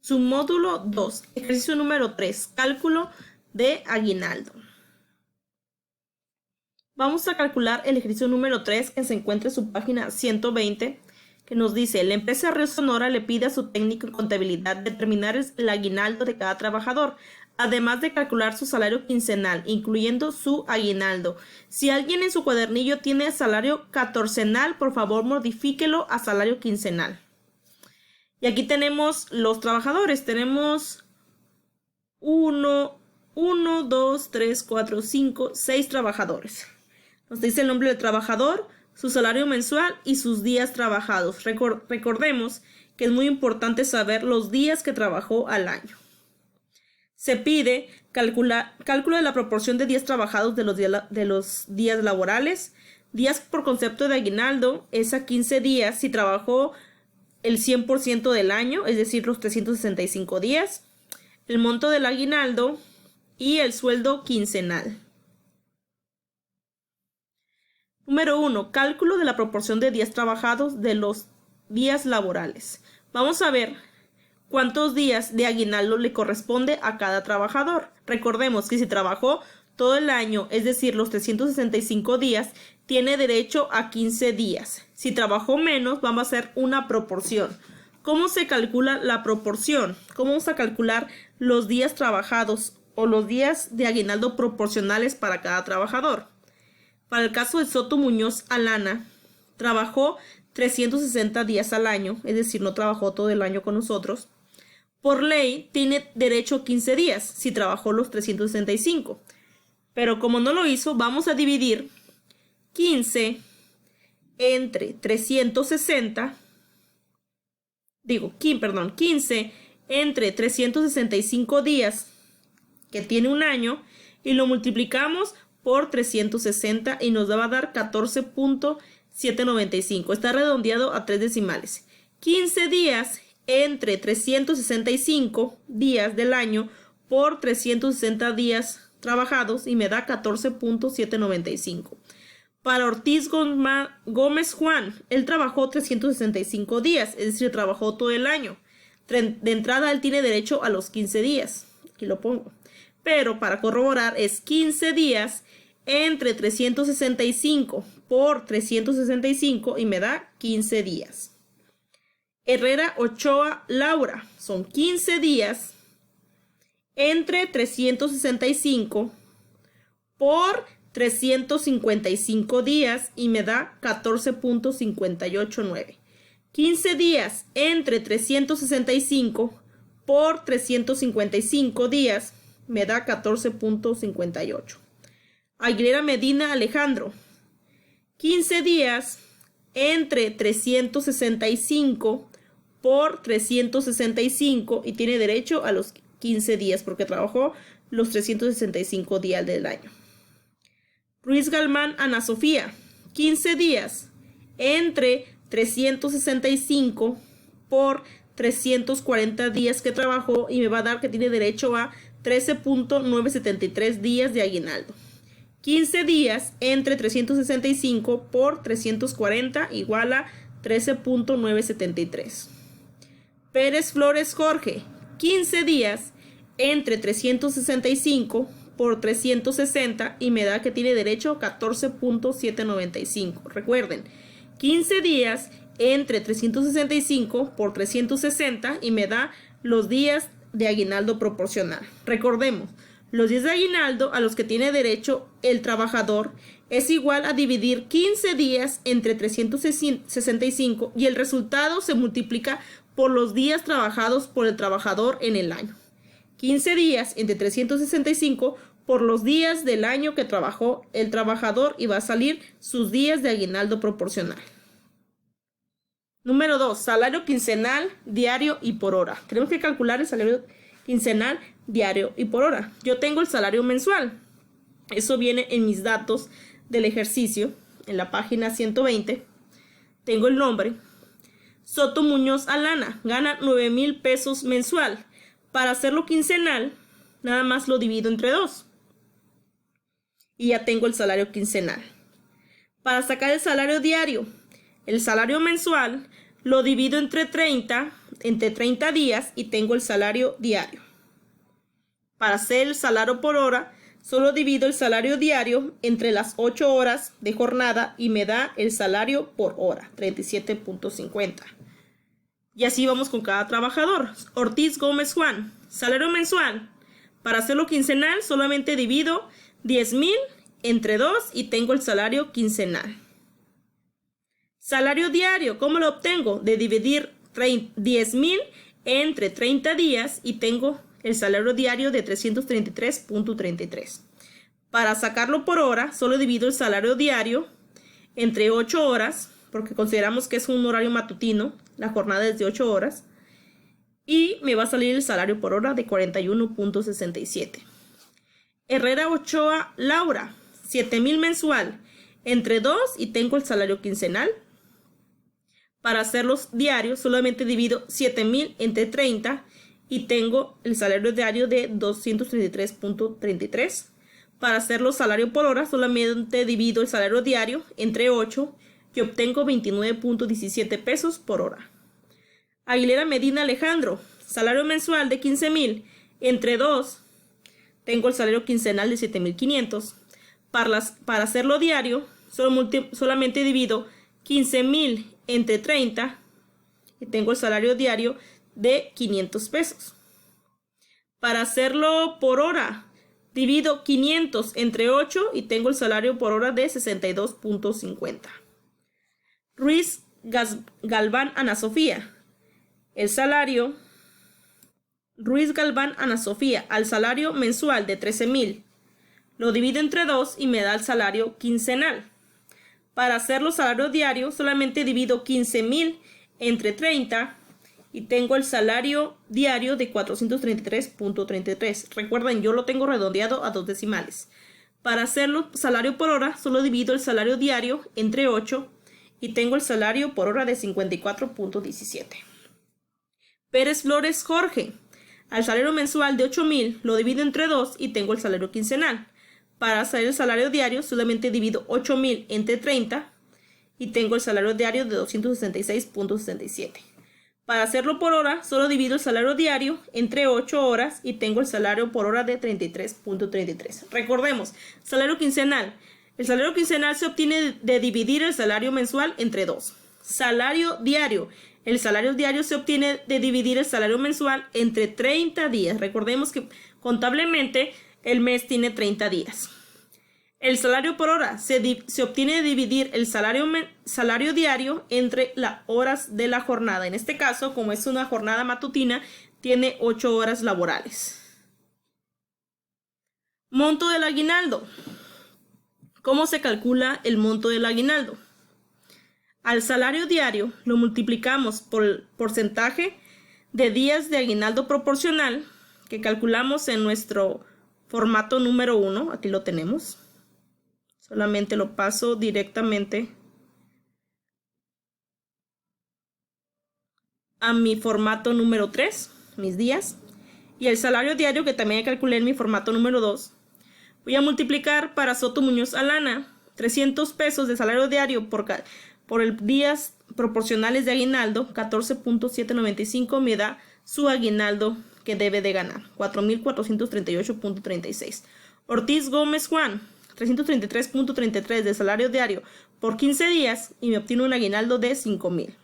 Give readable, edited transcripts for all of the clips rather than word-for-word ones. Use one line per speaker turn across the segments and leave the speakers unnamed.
Submódulo 2, ejercicio número 3, cálculo de aguinaldo. Vamos a calcular el ejercicio número 3 que se encuentra en su página 120, que nos dice: la empresa Río Sonora le pide a su técnico en contabilidad determinar el aguinaldo de cada trabajador, además de calcular su salario quincenal, incluyendo su aguinaldo. Si alguien en su cuadernillo tiene salario catorcenal, por favor modifíquelo a salario quincenal. Y aquí tenemos los trabajadores. Tenemos 1, 2, 3, 4, 5, 6 trabajadores. Nos dice el nombre del trabajador, su salario mensual y sus días trabajados. Recordemos que es muy importante saber los días que trabajó al año. Se pide cálculo de la proporción de días trabajados de los días laborales. Días por concepto de aguinaldo es a 15 días si trabajó el 100% del año, es decir, los 365 días, el monto del aguinaldo y el sueldo quincenal. Número 1. Cálculo de la proporción de días trabajados de los días laborales. Vamos a ver cuántos días de aguinaldo le corresponde a cada trabajador. Recordemos que si trabajó todo el año, es decir, los 365 días, tiene derecho a 15 días. Si trabajó menos, vamos a hacer una proporción. ¿Cómo se calcula la proporción? ¿Cómo vamos a calcular los días trabajados o los días de aguinaldo proporcionales para cada trabajador? Para el caso de Soto Muñoz Alana, trabajó 360 días al año, es decir, no trabajó todo el año con nosotros. Por ley, tiene derecho a 15 días si trabajó los 365. Pero como no lo hizo, vamos a dividir 15 entre 360, 15 entre 365 días que tiene un año y lo multiplicamos por 360 y nos va a dar 14.795. Está redondeado a 3 decimales. 15 días entre 365 días del año por 360 días trabajados y me da 14.795. Para Ortiz Gómez Juan, él trabajó 365 días, es decir, trabajó todo el año. De entrada, él tiene derecho a los 15 días. Aquí lo pongo. Pero para corroborar es 15 días entre 365 por 365 y me da 15 días. Herrera Ochoa Laura, son 15 días entre 365 por 355 días y me da 14.589. 15 días entre 365 por 355 días me da 14.58. Aguilera Medina Alejandro, 15 días entre 365 por 365 y tiene derecho a los 15 días porque trabajó los 365 días del año. Ruiz Galmán Ana Sofía, 15 días entre 365 por 340 días que trabajó y me va a dar que tiene derecho a 13.973 días de aguinaldo. 15 días entre 365 por 340 igual a 13.973. Pérez Flores Jorge, 15 días entre 365 por 360 y me da que tiene derecho a 14.795. Recuerden, 15 días entre 365 por 360 y me da los días de aguinaldo proporcional. Recordemos, los días de aguinaldo a los que tiene derecho el trabajador es igual a dividir 15 días entre 365 y el resultado se multiplica por los días trabajados por el trabajador en el año. 15 días entre 365 por los días del año que trabajó el trabajador y va a salir sus días de aguinaldo proporcional. Número 2. Salario quincenal, diario y por hora. Tenemos que calcular el salario quincenal, diario y por hora. Yo tengo el salario mensual. Eso viene en mis datos del ejercicio, en la página 120. Tengo el nombre. Soto Muñoz Alana gana 9,000 pesos mensual. Para hacerlo quincenal, nada más lo divido entre 2. Y ya tengo el salario quincenal. Para sacar el salario diario, el salario mensual lo divido entre 30 entre 30 días y tengo el salario diario. Para hacer el salario por hora, solo divido el salario diario entre las 8 horas de jornada y me da el salario por hora, 37.50. Y así vamos con cada trabajador. Ortiz Gómez Juan, salario mensual. Para hacerlo quincenal solamente divido 10,000 entre 2 y tengo el salario quincenal. Salario diario, ¿cómo lo obtengo? De dividir 10,000 entre 30 días y tengo el salario diario de 333.33. Para sacarlo por hora, solo divido el salario diario entre 8 horas, porque consideramos que es un horario matutino, la jornada es de 8 horas, y me va a salir el salario por hora de 41.67. Herrera Ochoa Laura, 7,000 mensual, entre 2 y tengo el salario quincenal. Para hacerlos diarios solamente divido 7,000 entre 30 y tengo el salario diario de 233.33. Para hacerlo salario por hora solamente divido el salario diario entre 8 y obtengo 29.17 pesos por hora. Aguilera Medina Alejandro, salario mensual de 15,000 entre 2, tengo el salario quincenal de 7,500. Para hacerlo diario solamente divido 15,000 entre 30 y tengo el salario diario de 500 pesos. Para hacerlo por hora, divido 500 entre 8 y tengo el salario por hora de 62.50. Ruiz Galván Ana Sofía. El salario Ruiz Galván Ana Sofía al salario mensual de 13,000. Lo divido entre 2 y me da el salario quincenal. Para hacerlo salario diario solamente divido 15,000 entre 30 y tengo el salario diario de 433.33. Recuerden, yo lo tengo redondeado a 2 decimales. Para hacerlo salario por hora solo divido el salario diario entre 8 y tengo el salario por hora de 54.17. Pérez Flores Jorge. Al salario mensual de 8,000 lo divido entre 2 y tengo el salario quincenal. Para hacer el salario diario solamente divido 8,000 entre 30 y tengo el salario diario de 266.67. Para hacerlo por hora solo divido el salario diario entre 8 horas y tengo el salario por hora de 33.33. Recordemos, salario quincenal. El salario quincenal se obtiene de dividir el salario mensual entre 2. Salario diario. El salario diario se obtiene de dividir el salario mensual entre 30 días. Recordemos que contablemente el mes tiene 30 días. El salario por hora se obtiene de dividir el salario diario entre las horas de la jornada. En este caso, como es una jornada matutina, tiene 8 horas laborales. Monto del aguinaldo. ¿Cómo se calcula el monto del aguinaldo? Al salario diario lo multiplicamos por el porcentaje de días de aguinaldo proporcional que calculamos en nuestro formato número 1. Aquí lo tenemos. Solamente lo paso directamente a mi formato número 3, mis días. Y el salario diario que también calculé en mi formato número 2. Voy a multiplicar para Soto Muñoz Alana 300 pesos de salario diario por el días proporcionales de aguinaldo, 14.795 me da su aguinaldo que debe de ganar, 4,438.36. Ortiz Gómez Juan, 333.33 de salario diario por 15 días y me obtiene un aguinaldo de 5,000.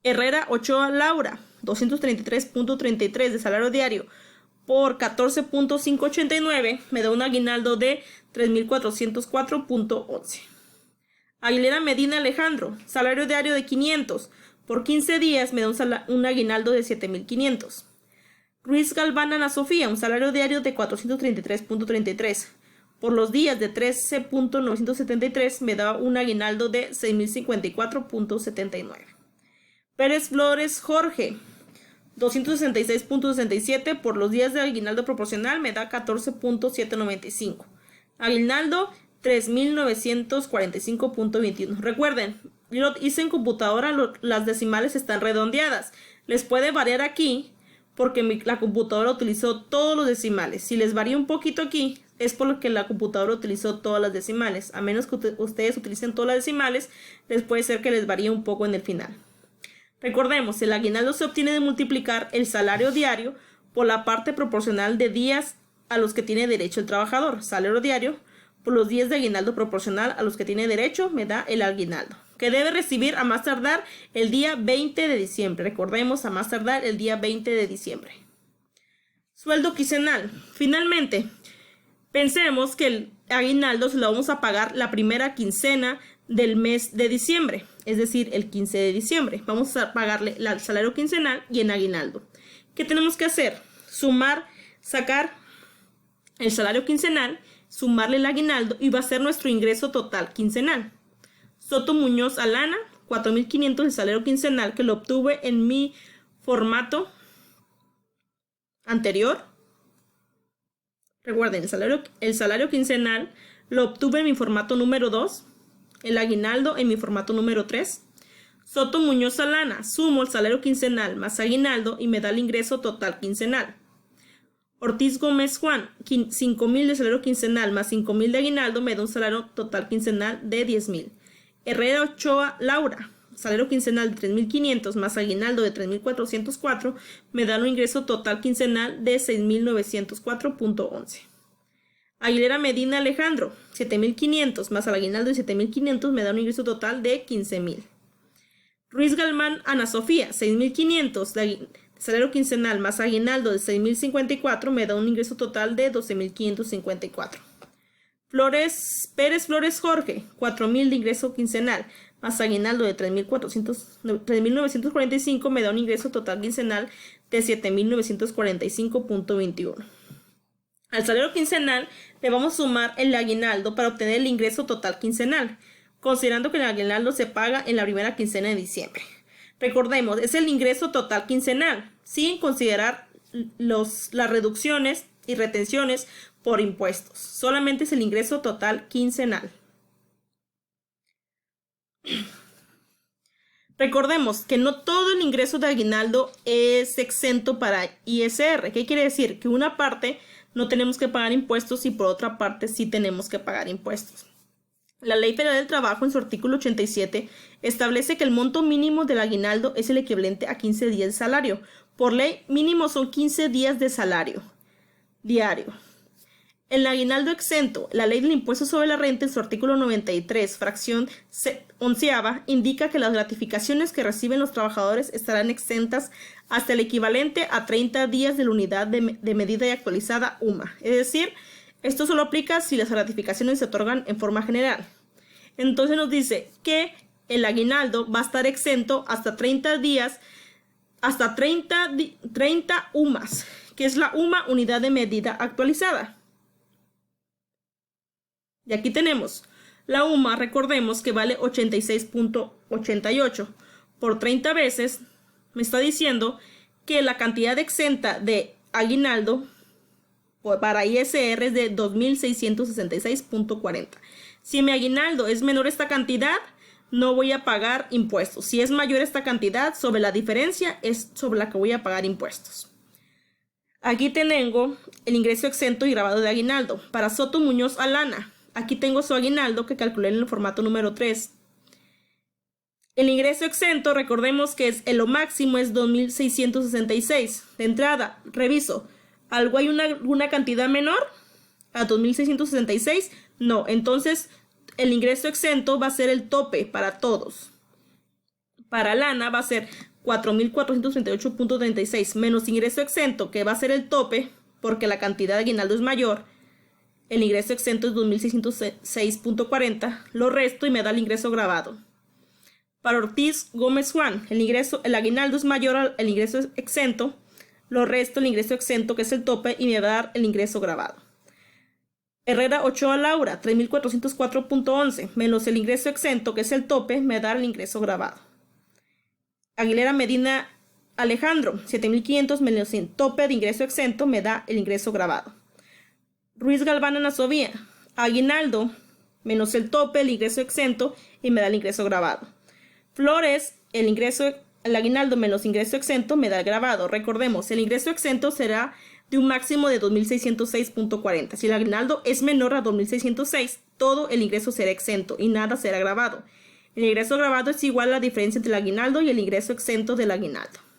Herrera Ochoa Laura, 233.33 de salario diario por 14.589 me da un aguinaldo de 3,404.11. Aguilera Medina Alejandro, salario diario de 500 por 15 días me da un aguinaldo de 7,500. Ruiz Galván Ana Sofía, un salario diario de 433.33 por los días de 13.973 me da un aguinaldo de 6,054.79. Pérez Flores Jorge, 266.67 por los días de aguinaldo proporcional me da 14.795. Aguinaldo 3,945.21. Recuerden, yo lo hice en computadora, las decimales están redondeadas. Les puede variar aquí porque la computadora utilizó todos los decimales. Si les varía un poquito aquí, es porque la computadora utilizó todas las decimales. A menos que ustedes utilicen todas las decimales, les puede ser que les varíe un poco en el final. Recordemos, el aguinaldo se obtiene de multiplicar el salario diario por la parte proporcional de días a los que tiene derecho el trabajador. Salario diario por los días de aguinaldo proporcional a los que tiene derecho me da el aguinaldo, que debe recibir a más tardar el día 20 de diciembre. Recordemos, a más tardar el día 20 de diciembre. Sueldo quincenal. Finalmente, pensemos que el aguinaldo se lo vamos a pagar la primera quincena del mes de diciembre, es decir, el 15 de diciembre. Vamos a pagarle el salario quincenal y el aguinaldo. ¿Qué tenemos que hacer? Sumar, sacar el salario quincenal, sumarle el aguinaldo y va a ser nuestro ingreso total quincenal. Soto Muñoz Alana, 4.500 el salario quincenal, que lo obtuve en mi formato anterior. Recuerden, el salario quincenal lo obtuve en mi formato número 2, el aguinaldo en mi formato número 3. Soto Muñoz Alana, sumo el salario quincenal más aguinaldo y me da el ingreso total quincenal. Ortiz Gómez Juan, 5.000 de salario quincenal más 5.000 de aguinaldo me da un salario total quincenal de 10.000. Herrera Ochoa Laura, salario quincenal de 3.500 más aguinaldo de 3.404 me da un ingreso total quincenal de 6.904.11. Aguilera Medina Alejandro, 7.500 más al aguinaldo de 7.500 me da un ingreso total de 15.000. Ruiz Galmán Ana Sofía, 6.500 de salario quincenal más aguinaldo de 6.054 me da un ingreso total de 12.554. Pérez Flores Jorge, 4.000 de ingreso quincenal más aguinaldo de 3.945 me da un ingreso total quincenal de 7.945.21. Al salario quincenal le vamos a sumar el aguinaldo para obtener el ingreso total quincenal, considerando que el aguinaldo se paga en la primera quincena de diciembre. Recordemos, es el ingreso total quincenal, sin considerar las reducciones y retenciones por impuestos. Solamente es el ingreso total quincenal. Recordemos que no todo el ingreso de aguinaldo es exento para ISR. ¿Qué quiere decir? Que una parte no tenemos que pagar impuestos y por otra parte sí tenemos que pagar impuestos. La Ley Federal del Trabajo, en su artículo 87, establece que el monto mínimo del aguinaldo es el equivalente a 15 días de salario. Por ley, mínimo son 15 días de salario diario. El aguinaldo exento, la Ley del Impuesto sobre la Renta, en su artículo 93, fracción 11ª, indica que las gratificaciones que reciben los trabajadores estarán exentas hasta el equivalente a 30 días de la unidad de medida y actualizada UMA. Es decir, esto solo aplica si las gratificaciones se otorgan en forma general. Entonces nos dice que el aguinaldo va a estar exento hasta 30 días, hasta 30 UMAs, que es la UMA, unidad de medida actualizada. Y aquí tenemos la UMA, recordemos que vale 86.88. Por 30 veces me está diciendo que la cantidad exenta de aguinaldo para ISR es de 2.666.40. Si mi aguinaldo es menor a esta cantidad, no voy a pagar impuestos. Si es mayor esta cantidad, sobre la diferencia es sobre la que voy a pagar impuestos. Aquí tengo el ingreso exento y grabado de aguinaldo. Para Soto Muñoz Alana, aquí tengo su aguinaldo que calculé en el formato número 3. El ingreso exento, recordemos que lo máximo es 2.666. De entrada, reviso. ¿Algo hay una cantidad menor a 2.666? No, entonces el ingreso exento va a ser el tope para todos. Para lana va a ser 4.438.36 menos ingreso exento, que va a ser el tope porque la cantidad de aguinaldo es mayor. El ingreso exento es 2.606.40. Lo resto y me da el ingreso grabado. Para Ortiz Gómez Juan, el aguinaldo es mayor al ingreso exento. Lo resto el ingreso exento, que es el tope, y me va a dar el ingreso grabado. Herrera Ochoa Laura, 3.404.11, menos el ingreso exento, que es el tope, me da el ingreso grabado. Aguilera Medina Alejandro, 7.500 menos el tope de ingreso exento, me da el ingreso grabado. Ruiz Galván Ana Sofía, aguinaldo, menos el tope, el ingreso exento, y me da el ingreso grabado. Flores, el aguinaldo menos ingreso exento me da el grabado. Recordemos, el ingreso exento será de un máximo de 2.606.40. Si el aguinaldo es menor a 2.606, todo el ingreso será exento y nada será grabado. El ingreso grabado es igual a la diferencia entre el aguinaldo y el ingreso exento del aguinaldo.